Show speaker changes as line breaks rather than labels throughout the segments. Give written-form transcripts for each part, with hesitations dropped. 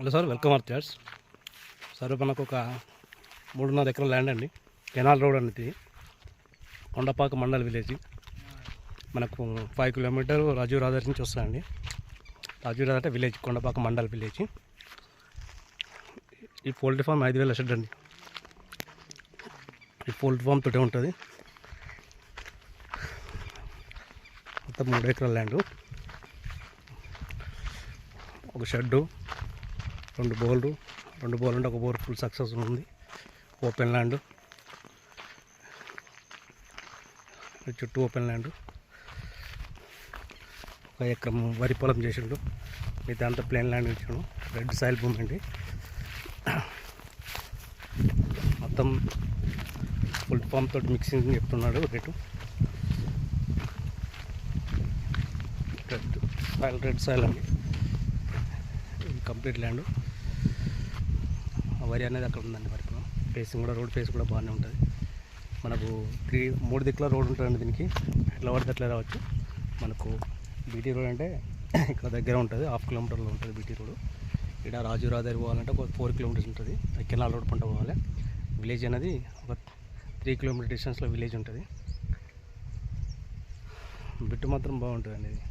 Hello sir, welcome our charts. Sir మనకు ఒక 3.5 ఎకరాల ల్యాండ్ అండి. కెనాల్ రోడ్ అనేది కొండపాక మండల్ విలేజ్. మనకు 5 కిలోమీటర్ రాజీవ్ రహదారి నుంచి వస్తుందండి. రాజీవ్ రహదారి అంటే విలేజ్, కొండపాక మండల్ విలేజ్. ఈ పోల్ట్రీ ఫామ్ 5,000 షెడ్ అండి. ఈ పోల్ట్రీ ఫామ్ తోటే ఉంటుంది. మొత్తం 3 ఎకరాల ల్యాండ్. ఒక షెడ్డు, 2 బోర్లు అంటే ఒక బోర్ ఫుల్ సక్సెస్ ఉంది. ఓపెన్ ల్యాండ్, చుట్టూ ఓపెన్ ల్యాండ్. 1 ఎకరం వరి పొలం చేసిండు. మిగతా అంతా ప్లేన్ ల్యాండ్ ఇచ్చాడు. రెడ్ సాయిల్ భూమి అండి. మొత్తం ఫుల్ ఫామ్ తోటి మిక్సింగ్ చెప్తున్నాడు రేటు. రెడ్ సాయిల్ అండి. Complete land. వరి అనేది అక్కడ ఉందండి. వరి పొలం ఫేసింగ్ కూడా, రోడ్ ఫేస్ కూడా బాగానే ఉంటుంది. మనకు 3 దిక్కుల రోడ్ ఉంటుందండి. దీనికి ఎట్లా పడితే అట్లా రావచ్చు. మనకు బీటీ రోడ్ అంటే ఇక్కడ దగ్గర ఉంటుంది, 1/2 కిలోమీటర్లో ఉంటుంది బీటీ రోడ్. ఇక్కడ రాజీవ్ రహదారి పోవాలంటే ఒక 4 కిలోమీటర్స్ ఉంటుంది. కెనాల్ రోడ్ పంట పోవాలి. విలేజ్ అనేది ఒక 3 కిలోమీటర్ డిస్టెన్స్లో విలేజ్ ఉంటుంది. బిట్టు మాత్రం బాగుంటుందండి. ఇది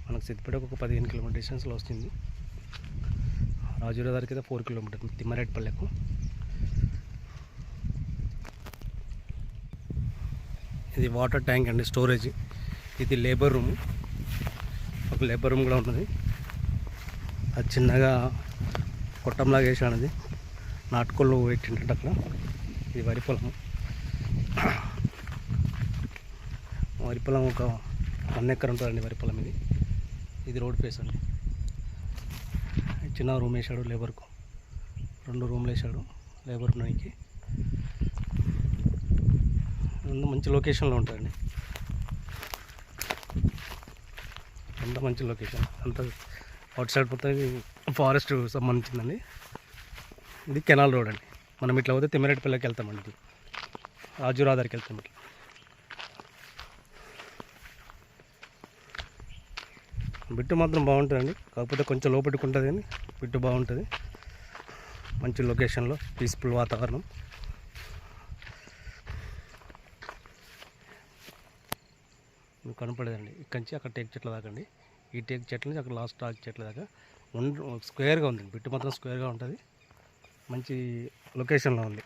మనకు సిద్దిపేటకు ఒక 15 కిలోమీటర్ డిస్టెన్స్లో వస్తుంది. రాజీవ్ రహదారికి అయితే 4 కిలోమీటర్ తిమ్మారెడ్డిపల్లెకు. ఇది వాటర్ ట్యాంక్ అండి, స్టోరేజ్. ఇది లేబర్ రూమ్. ఒక లేబర్ రూమ్ కూడా ఉన్నది. అది చిన్నగా కొట్టంలాగా వేసాను. అది నాటుకోళ్ళు పెట్టింటే అక్కడ. ఇది వరి పొలము. వరి పొలం ఒక 1 ఎకర్ ఉంటుందండి వరి పొలం. ఇది రోడ్ ఫేస్ అండి. చిన్న రూమ్ వేసాడు లేబర్కు. 2 రూమ్లు వేసాడు లేబర్ ఉన్నానికి. మంచి లొకేషన్లో ఉంటుందండి. అంత మంచి లొకేషన్. అంత అవుట్ సైడ్ మొత్తం ఫారెస్ట్ సంబంధించిందండి. ఇది కెనాల్ రోడ్ అండి. మనం ఇట్లా పోతే తిమ్మారెడ్డిపల్లెకి వెళ్తామండి. ఇది రాజీవ్ రహదారికి వెళ్తాం. ఇట్లా బిట్టు మాత్రం బాగుంటుందండి. కాకపోతే కొంచెం లోపలికి ఉంటుంది కానీ బిట్టు బాగుంటుంది. మంచి లొకేషన్లో, పీస్ఫుల్ వాతావరణం. కనపడేదండి. ఇక్కడి నుంచి అక్కడ టేక్ చెట్ల దాకా అండి. ఈ టేక్ చెట్ల నుంచి అక్కడ లాస్ట్ టాక్ చెట్ల దాకా స్క్వేర్గా ఉంది. బిట్టు మాత్రం స్క్వేర్గా ఉంటుంది. మంచి లొకేషన్లో ఉంది.